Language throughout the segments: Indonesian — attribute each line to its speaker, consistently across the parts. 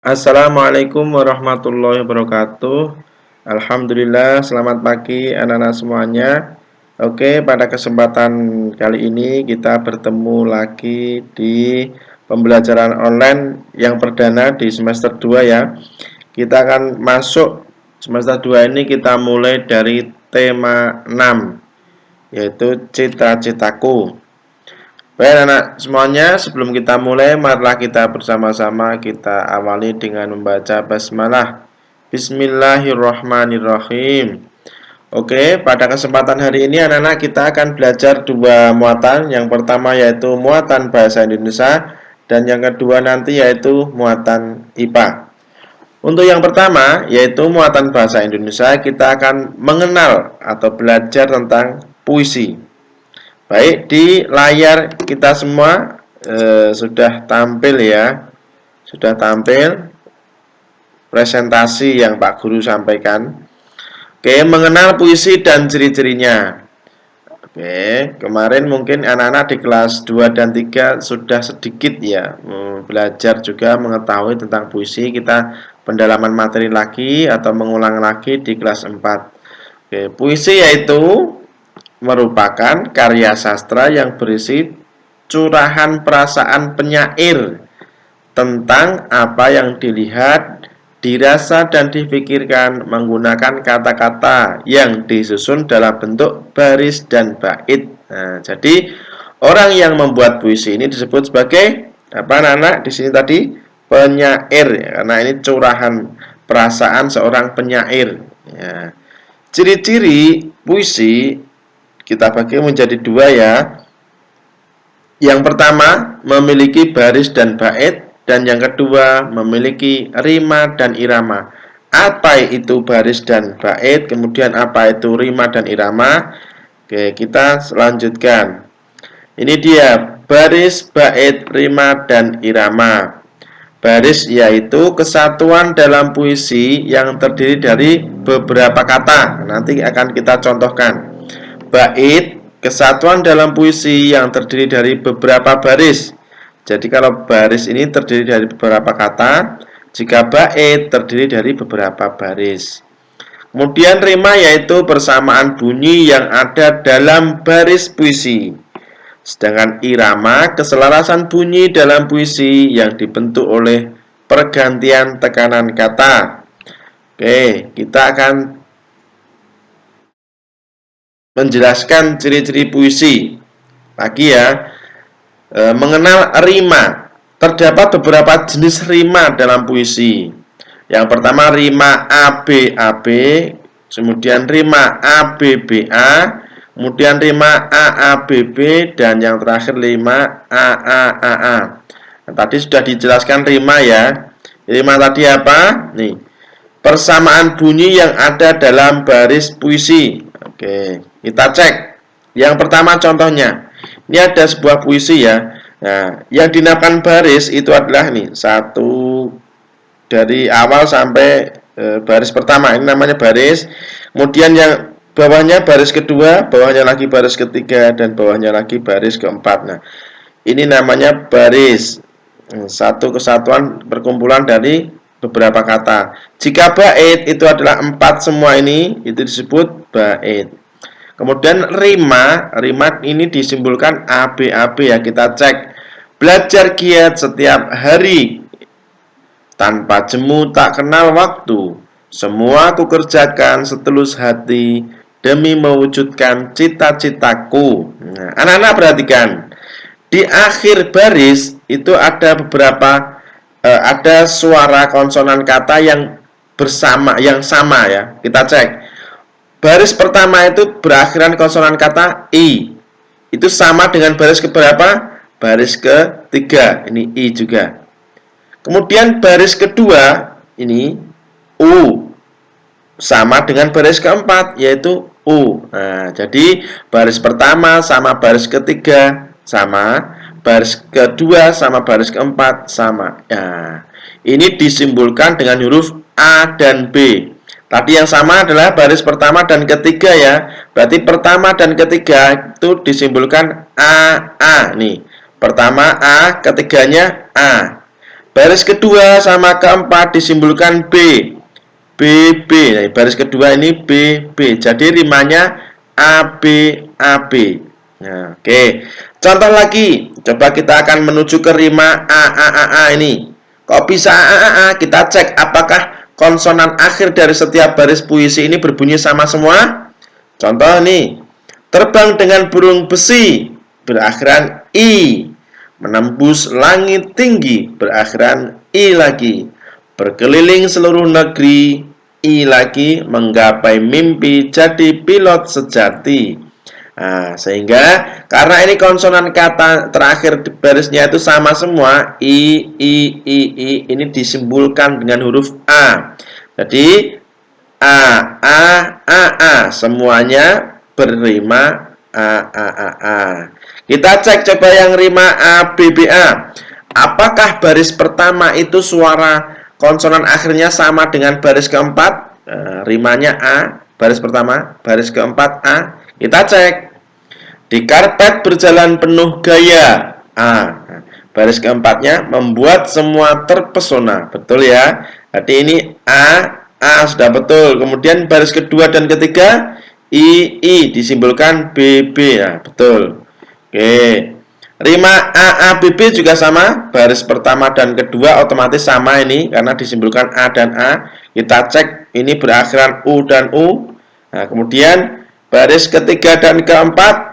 Speaker 1: Assalamualaikum warahmatullahi wabarakatuh. Alhamdulillah, selamat pagi anak-anak semuanya. Oke, pada kesempatan kali ini kita bertemu lagi di pembelajaran online yang perdana di semester 2 ya. Kita akan masuk semester 2 ini kita mulai dari tema 6 yaitu cita-citaku. Baik anak semuanya, sebelum kita mulai, marilah kita bersama-sama kita awali dengan membaca basmalah. Bismillahirrahmanirrahim. Oke, pada kesempatan hari ini anak-anak kita akan belajar dua muatan. Yang pertama yaitu muatan bahasa Indonesia dan yang kedua nanti yaitu muatan IPA. Untuk yang pertama yaitu muatan bahasa Indonesia, kita akan mengenal atau belajar tentang puisi. Baik, di layar kita semua sudah tampil ya. Sudah tampil presentasi yang Pak Guru sampaikan. Oke, mengenal puisi dan ciri-cirinya. Oke, kemarin mungkin anak-anak di kelas 2 dan 3 sudah sedikit ya belajar juga mengetahui tentang puisi. Kita pendalaman materi lagi atau mengulang lagi di kelas 4. Oke, puisi yaitu merupakan karya sastra yang berisi curahan perasaan penyair tentang apa yang dilihat, dirasa dan dipikirkan menggunakan kata-kata yang disusun dalam bentuk baris dan bait. Nah, jadi orang yang membuat puisi ini disebut sebagai apa anak-anak di sini tadi penyair ya, karena ini curahan perasaan seorang penyair. Ya. Ciri-ciri puisi kita bagi menjadi dua ya. Yang pertama memiliki baris dan bait dan yang kedua memiliki rima dan irama. Apa itu baris dan bait? Kemudian apa itu rima dan irama? Oke, kita lanjutkan. Ini dia baris, bait, rima dan irama. Baris yaitu kesatuan dalam puisi yang terdiri dari beberapa kata. Nanti akan kita contohkan. Bait, kesatuan dalam puisi yang terdiri dari beberapa baris. Jadi kalau baris ini terdiri dari beberapa kata, jika bait terdiri dari beberapa baris. Kemudian rima yaitu persamaan bunyi yang ada dalam baris puisi. Sedangkan irama keselarasan bunyi dalam puisi yang dibentuk oleh pergantian tekanan kata. Oke, kita akan menjelaskan ciri-ciri puisi lagi ya. Mengenal rima. Terdapat beberapa jenis rima dalam puisi. Yang pertama rima ABAB, kemudian rima ABBA, kemudian rima AABB, dan yang terakhir rima AAAA. Nah, tadi sudah dijelaskan rima ya. Rima tadi apa? Nih, persamaan bunyi yang ada dalam baris puisi. Oke, kita cek. Yang pertama contohnya. Ini ada sebuah puisi ya. Nah, yang dinamakan baris itu adalah nih, satu dari awal sampai baris pertama. Ini namanya baris. Kemudian yang bawahnya baris kedua, bawahnya lagi baris ketiga, dan bawahnya lagi baris keempat. Nah, ini namanya baris. Satu kesatuan perkumpulan dari beberapa kata. Jika bait itu adalah 4 semua ini, itu disebut bait. Kemudian rima ini disimpulkan ABAB ya, kita cek. Belajar giat setiap hari, tanpa jemu tak kenal waktu. Semua aku kerjakan setulus hati demi mewujudkan cita-citaku. Nah, anak-anak perhatikan. Di akhir baris itu ada beberapa ada suara konsonan kata yang bersama, yang sama ya. Kita cek. Baris pertama itu berakhiran konsonan kata I. Itu sama dengan baris keberapa? Baris ketiga. Ini I juga. Kemudian baris kedua ini U. Sama dengan baris keempat yaitu U. Nah, jadi baris pertama sama baris ketiga sama, baris kedua sama baris keempat sama. Nah, ini disimbolkan dengan huruf A dan B. Tadi yang sama adalah baris pertama dan ketiga ya. Berarti pertama dan ketiga itu disimbolkan AA nih. Pertama A, ketiganya A. Baris kedua sama keempat disimbolkan B. BB. Nah, baris kedua ini BB. Jadi rimanya AB AB. Nah, oke. Contoh lagi, coba kita akan menuju ke rima A ini. Kok bisa A? Kita cek apakah konsonan akhir dari setiap baris puisi ini berbunyi sama semua. Contoh nih, terbang dengan burung besi berakhiran I, menembus langit tinggi berakhiran I lagi, berkeliling seluruh negeri I lagi, menggapai mimpi jadi pilot sejati. Nah, sehingga karena ini konsonan kata terakhir di barisnya itu sama semua, I ini disimbolkan dengan huruf A. Jadi A semuanya berrima A. Kita cek coba yang rima ABBA. Apakah baris pertama itu suara konsonan akhirnya sama dengan baris keempat? Rimanya A, baris pertama, baris keempat A. Kita cek. Di karpet berjalan penuh gaya A. Baris keempatnya membuat semua terpesona. Betul ya? Jadi ini A sudah betul. Kemudian baris kedua dan ketiga I disimbolkan BB. Nah, betul. Oke. Rima AABB juga sama. Baris pertama dan kedua otomatis sama ini karena disimbolkan A dan A. Kita cek ini berakhiran U dan U. Nah, kemudian baris ketiga dan keempat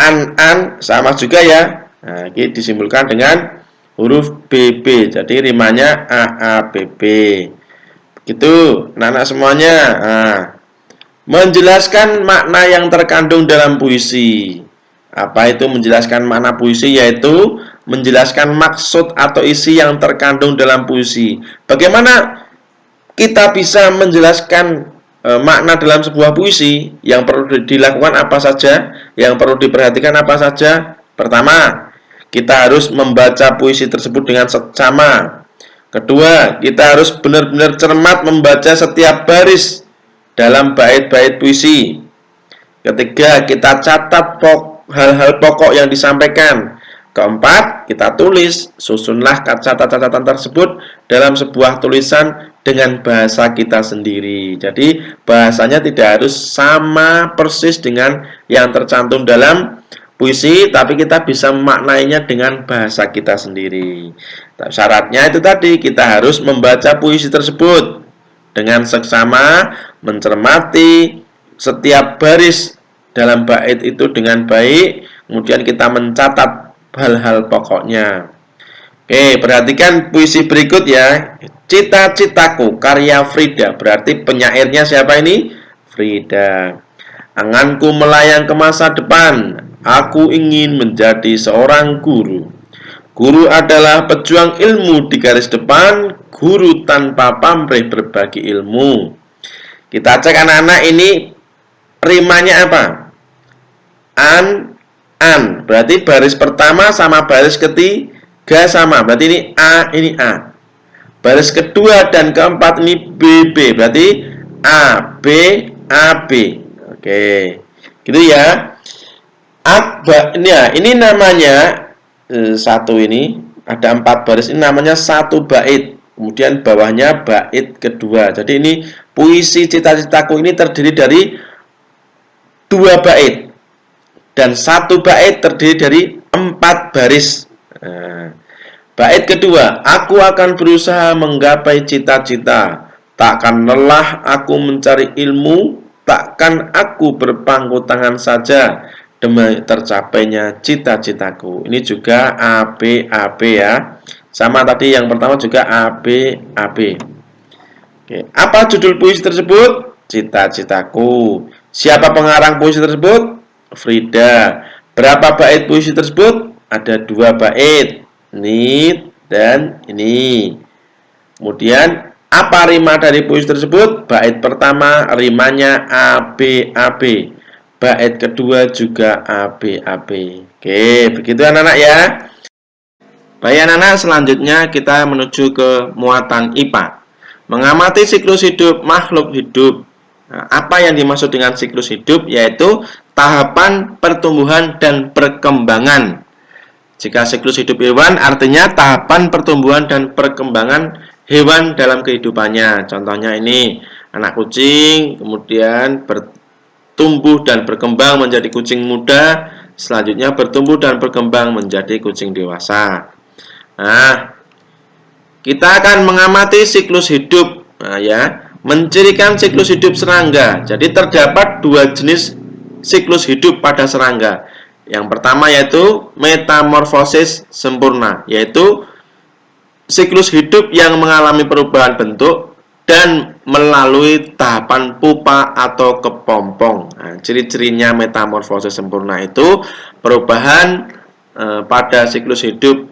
Speaker 1: an sama juga ya. Nah, ini disimbolkan dengan huruf BB. Jadi rimanya AABB. Begitu, anak-anak semuanya. Nah, menjelaskan makna yang terkandung dalam puisi. Apa itu menjelaskan makna puisi? Yaitu menjelaskan maksud atau isi yang terkandung dalam puisi. Bagaimana kita bisa menjelaskan makna dalam sebuah puisi? Yang perlu dilakukan apa saja? Yang perlu diperhatikan apa saja? Pertama, kita harus membaca puisi tersebut dengan seksama. Kedua, kita harus benar-benar cermat membaca setiap baris dalam bait-bait puisi. Ketiga, kita catat hal-hal pokok yang disampaikan. Keempat, kita tulis, susunlah catatan-catatan tersebut dalam sebuah tulisan dengan bahasa kita sendiri. Jadi bahasanya tidak harus sama persis dengan yang tercantum dalam puisi, tapi kita bisa memaknainya dengan bahasa kita sendiri. Syaratnya itu tadi, kita harus membaca puisi tersebut dengan seksama, mencermati setiap baris dalam bait itu dengan baik, kemudian kita mencatat hal-hal pokoknya. Oke, perhatikan puisi berikut ya. Cita-citaku, karya Frida. Berarti penyairnya siapa ini? Frida. Anganku melayang ke masa depan. Aku ingin menjadi seorang guru. Guru adalah pejuang ilmu di garis depan. Guru tanpa pamrih berbagi ilmu. Kita cek anak-anak ini rimanya apa? An. Berarti baris pertama sama baris ketiga sama. Berarti ini A. Baris kedua dan keempat ini BB. Berarti AB. Oke. Gitu ya. Ini namanya satu ini ada 4 baris, ini namanya satu bait. Kemudian bawahnya bait kedua. Jadi ini puisi cita-citaku ini terdiri dari 2 bait. Dan 1 bait terdiri dari 4 baris. Bait kedua, aku akan berusaha menggapai cita-cita. Takkan lelah aku mencari ilmu, takkan aku berpangku tangan saja demi tercapainya cita-citaku. Ini juga AB ya. Sama tadi yang pertama juga AB. Oke, apa judul puisi tersebut? Cita-citaku. Siapa pengarang puisi tersebut? Frida. Berapa bait puisi tersebut? Ada 2 bait. Ini dan ini. Kemudian apa rima dari puisi tersebut? Bait pertama rimanya AB. Bait kedua juga AB. Oke, begitu anak-anak ya. Baik anak-anak, selanjutnya kita menuju ke muatan IPA. Mengamati siklus hidup makhluk hidup. Nah, apa yang dimaksud dengan siklus hidup? Yaitu tahapan pertumbuhan dan perkembangan. Jika siklus hidup hewan artinya tahapan pertumbuhan dan perkembangan hewan dalam kehidupannya. Contohnya ini, anak kucing kemudian bertumbuh dan berkembang menjadi kucing muda, selanjutnya bertumbuh dan berkembang menjadi kucing dewasa. Nah, kita akan mengamati siklus hidup. Nah, ya, mencirikan siklus hidup serangga. Jadi terdapat dua jenis siklus hidup pada serangga. Yang pertama yaitu metamorfosis sempurna, yaitu siklus hidup yang mengalami perubahan bentuk dan melalui tahapan pupa atau kepompong. Nah, ciri-cirinya metamorfosis sempurna itu perubahan pada siklus hidup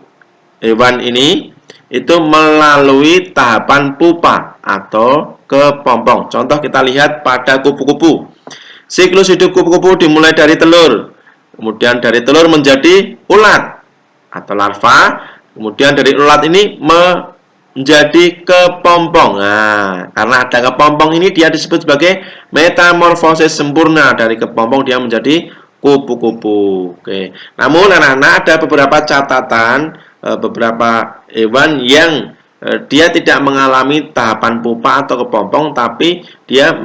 Speaker 1: hewan ini itu melalui tahapan pupa atau kepompong. Contoh kita lihat pada kupu-kupu. Siklus hidup kupu-kupu dimulai dari telur, kemudian dari telur menjadi ulat atau larva, kemudian dari ulat ini menjadi kepompong. Nah, karena ada kepompong ini dia disebut sebagai metamorfosis sempurna. Dari kepompong dia menjadi kupu-kupu. Oke. Namun anak-anak ada beberapa catatan beberapa hewan yang dia tidak mengalami tahapan pupa atau kepompong, tapi dia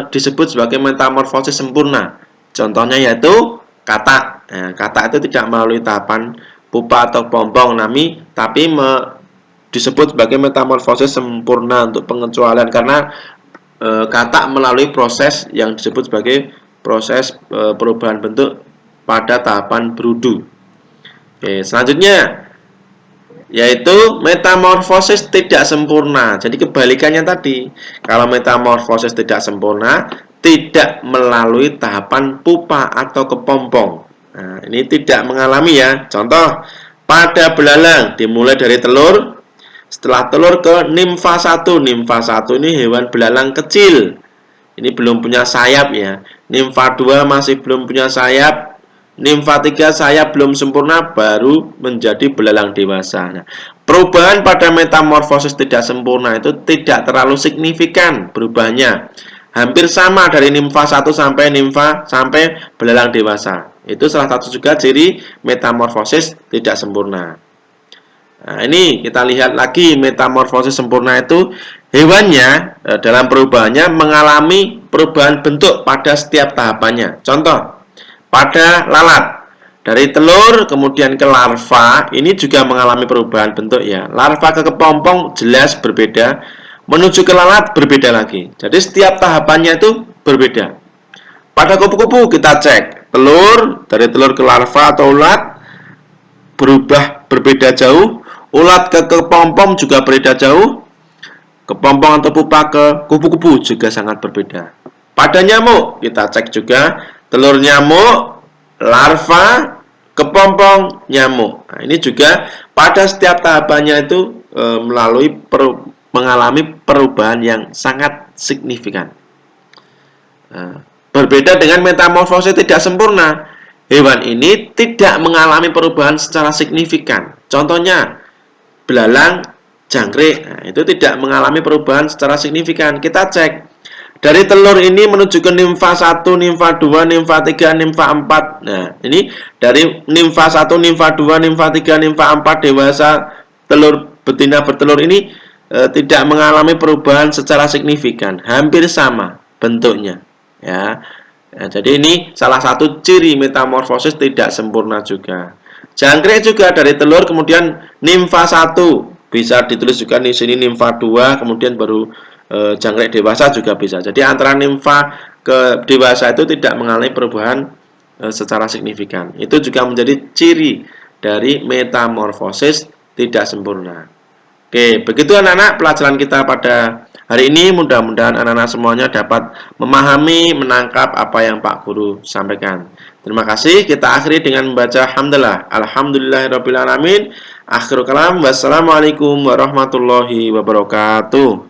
Speaker 1: disebut sebagai metamorfosis sempurna. Contohnya yaitu katak. Nah, katak itu tidak melalui tahapan pupa atau kepompong, tapi disebut sebagai metamorfosis sempurna untuk pengecualian karena katak melalui proses yang disebut sebagai proses perubahan bentuk pada tahapan berudu. Oke, selanjutnya yaitu metamorfosis tidak sempurna. Jadi kebalikannya tadi, kalau metamorfosis tidak sempurna tidak melalui tahapan pupa atau kepompong. Nah, ini tidak mengalami ya. Contoh, pada belalang dimulai dari telur, setelah telur ke nimfa 1. Nimfa 1 ini hewan belalang kecil. Ini belum punya sayap ya. Nimfa 2 masih belum punya sayap. Nimfa 3 sayap belum sempurna, baru menjadi belalang dewasa. Nah, perubahan pada metamorfosis tidak sempurna itu tidak terlalu signifikan berubahnya. Hampir sama dari nimfa 1 sampai belalang dewasa. Itu salah satu juga ciri metamorfosis tidak sempurna. Nah, ini kita lihat lagi metamorfosis sempurna itu hewannya dalam perubahannya mengalami perubahan bentuk pada setiap tahapannya. Contoh, pada lalat, dari telur kemudian ke larva, ini juga mengalami perubahan bentuk ya. Larva ke kepompong jelas berbeda, menuju ke lalat berbeda lagi. Jadi setiap tahapannya itu berbeda. Pada kupu-kupu kita cek, telur, dari telur ke larva atau ulat berubah berbeda jauh, ulat ke kepompong juga berbeda jauh, kepompong atau pupa ke kupu-kupu juga sangat berbeda. Pada nyamuk kita cek juga, telur nyamuk, larva, kepompong nyamuk. Nah, ini juga pada setiap tahapannya itu mengalami perubahan yang sangat signifikan. Berbeda dengan metamorfosis tidak sempurna, hewan ini tidak mengalami perubahan secara signifikan. Contohnya belalang, jangkrik, nah, itu tidak mengalami perubahan secara signifikan. Kita cek, dari telur ini menuju ke nimfa 1, nimfa 2, nimfa 3, nimfa 4. Nah, ini dari nimfa 1, nimfa 2, nimfa 3, nimfa 4 dewasa, telur betina bertelur ini tidak mengalami perubahan secara signifikan, hampir sama bentuknya. Ya. Nah, jadi ini salah satu ciri metamorfosis tidak sempurna juga. Jangkrik juga dari telur kemudian nimfa 1, bisa ditulis juga di sini nimfa 2, kemudian baru jangkrik dewasa juga bisa. Jadi antara nimfa ke dewasa itu tidak mengalami perubahan secara signifikan. Itu juga menjadi ciri dari metamorfosis tidak sempurna. Oke, begitu anak-anak pelajaran kita pada hari ini. Mudah-mudahan anak-anak semuanya dapat memahami, menangkap apa yang Pak Guru sampaikan. Terima kasih. Kita akhiri dengan membaca hamdalah. Alhamdulillahirabbil alamin. Akhirul kalam. Wassalamualaikum warahmatullahi wabarakatuh.